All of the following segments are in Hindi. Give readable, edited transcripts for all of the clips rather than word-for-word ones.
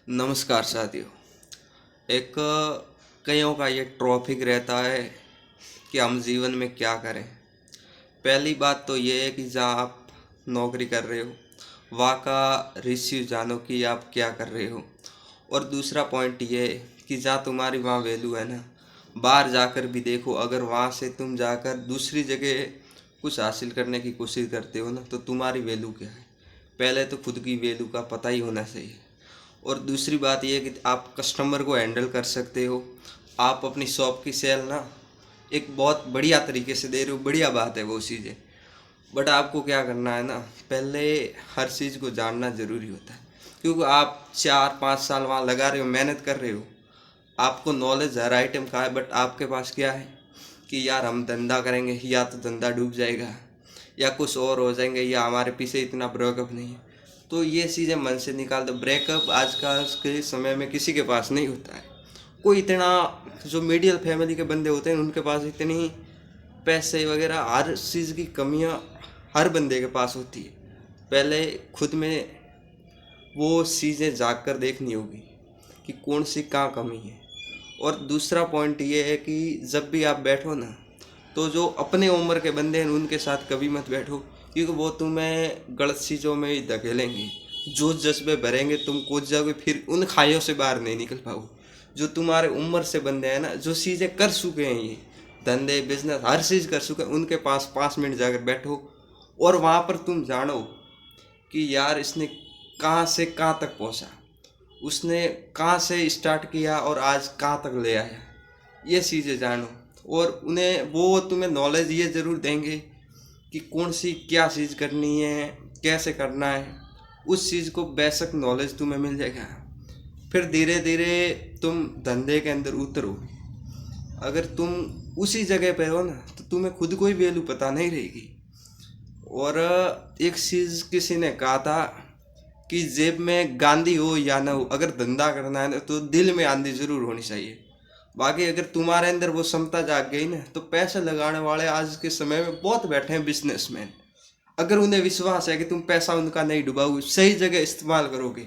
नमस्कार साथियों। एक कईयों का ये टॉपिक रहता है कि हम जीवन में क्या करें। पहली बात तो ये है कि जहाँ आप नौकरी कर रहे हो वहाँ का रिश्यू जानो कि आप क्या कर रहे हो। और दूसरा पॉइंट ये है कि जहाँ तुम्हारी वहाँ वैल्यू है ना, बाहर जाकर भी देखो। अगर वहाँ से तुम जाकर दूसरी जगह कुछ हासिल करने की कोशिश करते हो ना, तो तुम्हारी वैल्यू क्या है, पहले तो खुद की वैल्यू का पता ही होना चाहिए। और दूसरी बात यह है कि आप कस्टमर को हैंडल कर सकते हो। आप अपनी शॉप की सेल ना एक बहुत बढ़िया तरीके से दे रहे हो, बढ़िया बात है वो चीज़ें। बट आपको क्या करना है ना, पहले हर चीज़ को जानना ज़रूरी होता है। क्योंकि आप 4-5 साल वहाँ लगा रहे हो, मेहनत कर रहे हो, आपको नॉलेज हर आइटम का है। बट आपके पास क्या है कि यार हम धंधा करेंगे, या तो धंधा डूब जाएगा या कुछ और हो जाएंगे, या हमारे पीछे इतना ब्रेकअप नहीं है। तो ये चीज़ें मन से निकाल दो। ब्रेकअप आजकल के समय में किसी के पास नहीं होता है। कोई इतना, जो मिडिल फैमिली के बंदे होते हैं उनके पास इतनी पैसे वगैरह हर चीज़ की कमियां हर बंदे के पास होती है। पहले खुद में वो चीज़ें जाग कर देखनी होगी कि कौन सी कहाँ कमी है। और दूसरा पॉइंट ये है कि जब भी आप बैठो ना, तो जो अपने उम्र के बंदे हैं उनके साथ कभी मत बैठो, क्योंकि वो तुम्हें गलत चीज़ों में ही धकेलेंगे। जो जज्बे भरेंगे तुम कूद जाओगे, फिर उन खाइयों से बाहर नहीं निकल पाओगे। जो तुम्हारे उम्र से बंदे हैं ना, जो चीज़ें कर चुके हैं, ये धंधे बिजनेस हर चीज़ कर चुके हैं, उनके पास 5 मिनट जाकर बैठो। और वहाँ पर तुम जानो कि यार इसने कहाँ से कहाँ तक पहुँचा, उसने कहाँ से स्टार्ट किया और आज कहाँ तक ले आया। ये चीज़ें जानो। और उन्हें वो तुम्हें नॉलेज ये ज़रूर देंगे कि कौन सी क्या चीज़ करनी है, कैसे करना है। उस चीज़ को बेसिक नॉलेज तुम्हें मिल जाएगा। फिर धीरे धीरे तुम धंधे के अंदर उतरो। अगर तुम उसी जगह पे हो ना, तो तुम्हें खुद को ही वैल्यू पता नहीं रहेगी। और एक चीज़ किसी ने कहा था कि जेब में गांधी हो या ना हो, अगर धंधा करना है ना तो दिल में आंधी जरूर होनी चाहिए। बाकी अगर तुम्हारे अंदर वो क्षमता जाग गई ना, तो पैसे लगाने वाले आज के समय में बहुत बैठे हैं बिजनेसमैन। अगर उन्हें विश्वास है कि तुम पैसा उनका नहीं डुबाओगे, सही जगह इस्तेमाल करोगे,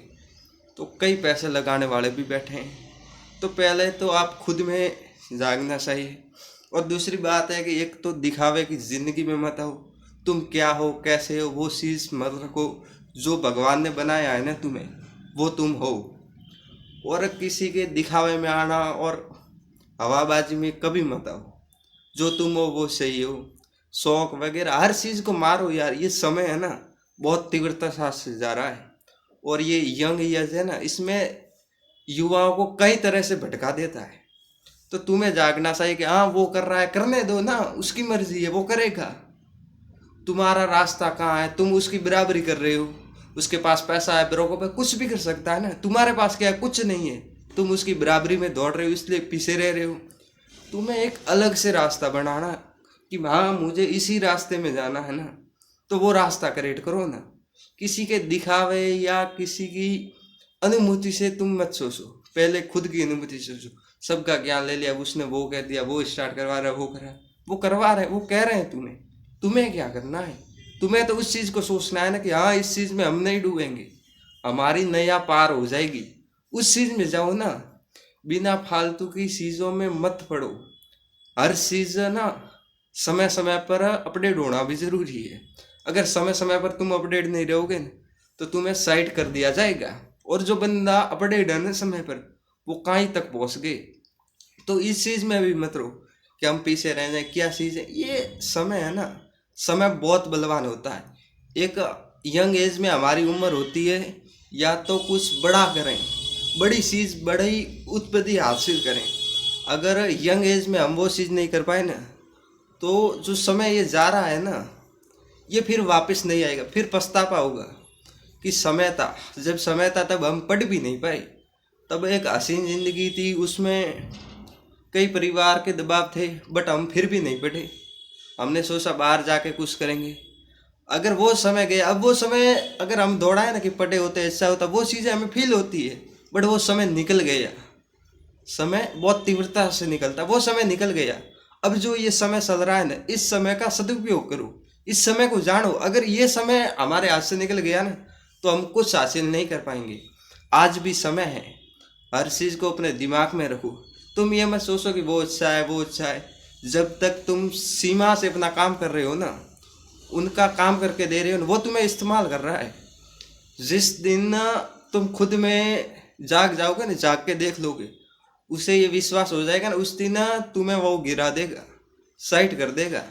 तो कई पैसे लगाने वाले भी बैठे हैं। तो पहले तो आप खुद में जागना चाहिए। और दूसरी बात है कि एक तो दिखावे की ज़िंदगी में मत आओ। तुम क्या हो, कैसे हो, वो चीज़ मत रखो। जो भगवान ने बनाया है ना तुम्हें, वो तुम हो। और किसी के दिखावे में आना और हवाबाजी में कभी मत आओ। जो तुम हो वो सही हो। शौक वगैरह हर चीज़ को मारो यार। ये समय है ना, बहुत तीव्रता साथ से जा रहा है। और ये यंग एज है ना, इसमें युवाओं को कई तरह से भटका देता है। तो तुम्हें जागना चाहिए कि हाँ वो कर रहा है, करने दो ना, उसकी मर्जी है, वो करेगा। तुम्हारा रास्ता कहाँ है, तुम उसकी बराबरी कर रहे हो। उसके पास पैसा है, ब्रोकर पे कुछ भी कर सकता है ना। तुम्हारे पास क्या है, कुछ नहीं है। तुम उसकी बराबरी में दौड़ रहे हो, इसलिए पीछे रह रहे हो। तुम्हें एक अलग से रास्ता बनाना कि हाँ मुझे इसी रास्ते में जाना है ना, तो वो रास्ता क्रिएट करो ना। किसी के दिखावे या किसी की अनुभूति से तुम मत सोचो, पहले खुद की अनुभूति से सोचो। सबका ज्ञान ले लिया, उसने वो कह दिया, वो स्टार्ट करवा रहा है, वो कर रहा है, वो करवा रहे, वो कह रहे हैं तुम्हें। तुम्हें क्या करना है? तुम्हें तो उस चीज़ को सोचना है ना कि हाँ इस चीज़ में हम नहीं डूबेंगे, हमारी नैया पार हो जाएगी। उस चीज़ में जाओ ना, बिना फालतू की चीज़ों में मत पड़ो। हर चीज़ ना समय समय पर अपडेट होना भी ज़रूरी है। अगर समय समय पर तुम अपडेट नहीं रहोगे ना, तो तुम्हें साइड कर दिया जाएगा। और जो बंदा अपडेट है ना समय पर, वो कहीं तक पहुंच गए। तो इस चीज़ में भी मत रहो कि हम पीछे रह जाए। क्या चीज़ है ये, समय है ना, समय बहुत बलवान होता है। एक यंग एज में हमारी उम्र होती है या तो कुछ बड़ा करें, बड़ी चीज़, बड़ी उत्पत्ति हासिल करें। अगर यंग एज में हम वो चीज़ नहीं कर पाए ना, तो जो समय ये जा रहा है ना, ये फिर वापस नहीं आएगा। फिर पछतावा होगा कि समय था, जब समय था तब हम पढ़ भी नहीं पाए। तब एक हसीन ज़िंदगी थी, उसमें कई परिवार के दबाव थे, बट हम फिर भी नहीं पढ़े। हमने सोचा बाहर जाके कुछ करेंगे। अगर वो समय गया, अब वो समय अगर हम दौड़ाए ना कि पढ़े होते ऐसा होता, वो चीज़ें हमें फील होती है। बट वो समय निकल गया। समय बहुत तीव्रता से निकलता, वो समय निकल गया। अब जो ये समय चल रहा है ना, इस समय का सदुपयोग करो, इस समय को जानो। अगर ये समय हमारे हाथ से निकल गया ना, तो हम कुछ हासिल नहीं कर पाएंगे। आज भी समय है, हर चीज़ को अपने दिमाग में रखो। तुम ये मत सोचो कि वो अच्छा है वो अच्छा है। जब तक तुम सीमा से अपना काम कर रहे हो ना, उनका काम करके दे रहे हो ना, वो तुम्हें इस्तेमाल कर रहा है। जिस दिन तुम खुद में जाग जाओगे ना, जाग के देख लोगे, उसे ये विश्वास हो जाएगा ना, उस दिन तुम्हें वो गिरा देगा, साइड कर देगा।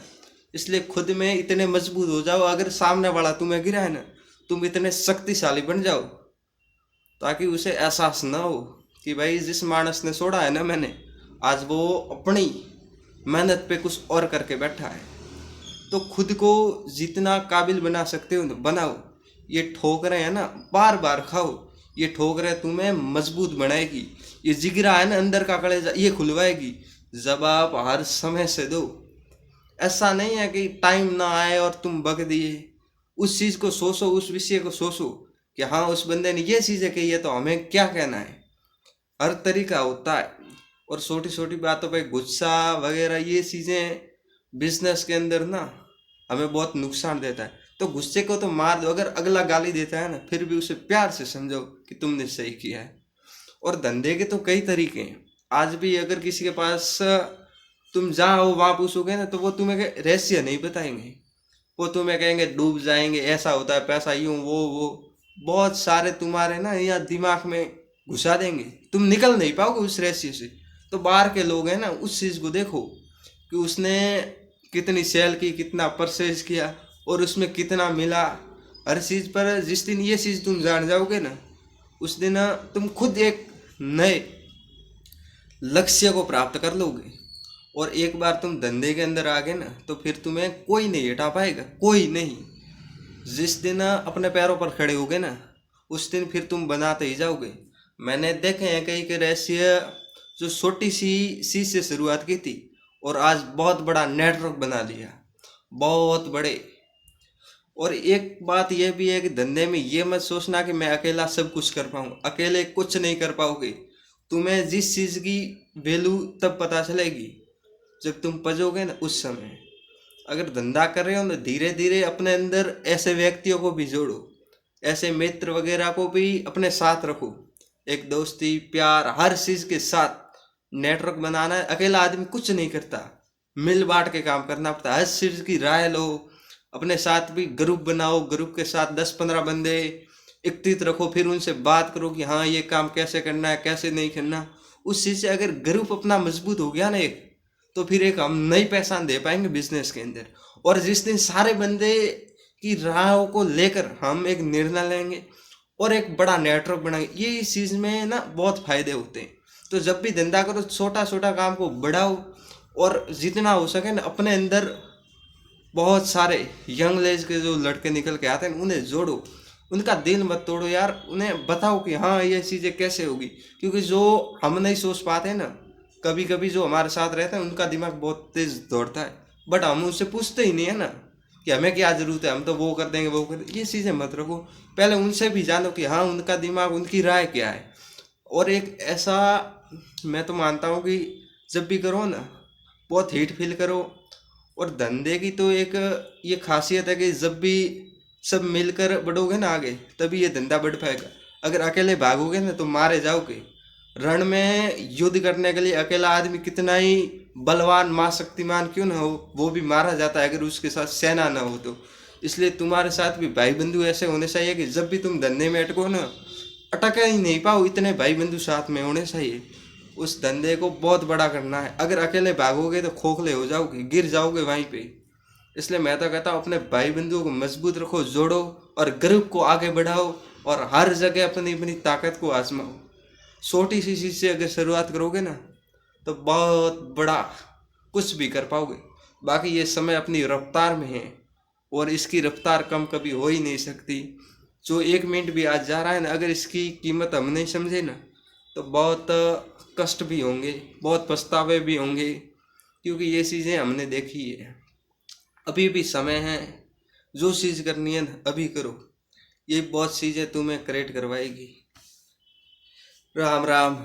इसलिए खुद में इतने मजबूत हो जाओ, अगर सामने वाला तुम्हें गिरा है ना, तुम इतने शक्तिशाली बन जाओ ताकि उसे एहसास ना हो कि भाई जिस मानस ने छोड़ा है ना मैंने, आज वो अपनी मेहनत पे कुछ और करके बैठा है। तो खुद को जितना काबिल बना सकते हो ना बनाओ। ये ठोकरें है ना, बार बार खाओ। ये ठोकरें तुम्हें मजबूत बनाएगी। ये जिगरा है ना अंदर का कलेजा, ये खुलवाएगी। जब आप हर समय से दो, ऐसा नहीं है कि टाइम ना आए और तुम बग दिए। उस चीज़ को सोचो, उस विषय को सोचो कि हाँ उस बंदे ने ये चीज़ें कही है तो हमें क्या कहना है। हर तरीका होता है। और छोटी छोटी बातों पे गुस्सा वगैरह ये चीज़ें बिजनेस के अंदर ना हमें बहुत नुकसान देता है। तो गुस्से को तो मार दो, अगर अगला गाली देता है ना फिर भी उसे प्यार से समझो कि तुमने सही किया है। और धंधे के तो कई तरीके हैं। आज भी अगर किसी के पास तुम जहाँ हो वहाँ पूछोगे ना तो वो तुम्हें रहस्य नहीं बताएंगे। वो तुम्हें कहेंगे डूब जाएंगे, ऐसा होता है, पैसा यूं वो बहुत सारे तुम्हारे ना यहाँ दिमाग में घुसा देंगे, तुम निकल नहीं पाओगे उस रहस्य से। तो बाहर के लोग हैं ना, उस चीज़ को देखो कि उसने कितनी सेल की, कितना परचेज किया और उसमें कितना मिला। हर चीज़ पर जिस दिन ये चीज़ तुम जान जाओगे ना, उस दिन तुम खुद एक नए लक्ष्य को प्राप्त कर लोगे। और एक बार तुम धंधे के अंदर आ गए ना तो फिर तुम्हें कोई नहीं हटा पाएगा, कोई नहीं। जिस दिन अपने पैरों पर खड़े होगे ना, उस दिन फिर तुम बनाते ही जाओगे। मैंने देखे हैं कई के रहस्य जो छोटी सी चीज से शुरुआत की थी और आज बहुत बड़ा नेटवर्क बना लिया, बहुत बड़े। और एक बात यह भी है कि धंधे में ये मत सोचना कि मैं अकेला सब कुछ कर पाऊँ, अकेले कुछ नहीं कर पाओगे। तुम्हें जिस चीज़ की वैल्यू तब पता चलेगी जब तुम पजोगे ना, उस समय। अगर धंधा कर रहे हो ना, धीरे धीरे अपने अंदर ऐसे व्यक्तियों को भी जोड़ो, ऐसे मित्र वगैरह को भी अपने साथ रखो। एक दोस्ती प्यार हर चीज़ के साथ नेटवर्क बनाना है। अकेला आदमी कुछ नहीं करता, मिल बांट के काम करना पड़ता है। हर चीज़ की राय लो, अपने साथ भी ग्रुप बनाओ, ग्रुप के साथ 10-15 बंदे एकत्रित रखो, फिर उनसे बात करो कि हाँ ये काम कैसे करना है, कैसे नहीं करना। उस चीज़ से अगर ग्रुप अपना मजबूत हो गया ना एक, तो फिर एक हम नई पहचान दे पाएंगे बिजनेस के अंदर। और जिस दिन सारे बंदे की राहों को लेकर हम एक निर्णय लेंगे और एक बड़ा नेटवर्क बनाएंगे, ये इस चीज़ में ना बहुत फायदे होते हैं। तो जब भी धंधा करो, छोटा छोटा काम को बढ़ाओ और जितना हो सके ना अपने अंदर बहुत सारे यंग एज के जो लड़के निकल के आते हैं उन्हें जोड़ो। उनका दिल मत तोड़ो यार, उन्हें बताओ कि हाँ ये चीज़ें कैसे होगी। क्योंकि जो हम नहीं सोच पाते ना, कभी कभी जो हमारे साथ रहते हैं उनका दिमाग बहुत तेज दौड़ता है, बट हम उससे पूछते ही नहीं है ना कि हमें क्या ज़रूरत है, हम तो वो कर देंगे वो कर देंगे। ये चीज़ें मत रखो, पहले उनसे भी जानो कि हाँ उनका दिमाग, उनकी राय क्या है। और एक ऐसा मैं तो मानता हूँ कि जब भी करो ना बहुत हीट फील करो। और धंधे की तो एक ये खासियत है कि जब भी सब मिलकर बढ़ोगे ना आगे, तभी ये धंधा बढ़ पाएगा। अगर अकेले भागोगे ना तो मारे जाओगे। रण में युद्ध करने के लिए अकेला आदमी कितना ही बलवान महाशक्तिमान क्यों ना हो, वो भी मारा जाता है अगर उसके साथ सेना ना हो तो। इसलिए तुम्हारे साथ भी भाई बंधु ऐसे होने चाहिए कि जब भी तुम धंधे में अटको ना, अटक ही नहीं पाओ, इतने भाई बंधु साथ में होने चाहिए। उस धंधे को बहुत बड़ा करना है। अगर अकेले भागोगे तो खोखले हो जाओगे, गिर जाओगे वहीं पे। इसलिए मैं तो कहता हूँ अपने भाई बंधुओं को मजबूत रखो, जोड़ो और ग्रुप को आगे बढ़ाओ और हर जगह अपनी अपनी ताकत को आजमाओ। छोटी सी चीज़ से अगर शुरुआत करोगे ना तो बहुत बड़ा कुछ भी कर पाओगे। बाकी ये समय अपनी रफ्तार में है और इसकी रफ्तार कम कभी हो ही नहीं सकती। जो 1 मिनट भी आज जा रहा है ना, अगर इसकी कीमत हम नहीं समझे ना तो बहुत कष्ट भी होंगे, बहुत पछतावे भी होंगे। क्योंकि ये चीज़ें हमने देखी है। अभी भी समय है, जो चीज़ करनी है ना अभी करो, ये बहुत चीज़ें तुम्हें क्रिएट करवाएगी। राम राम।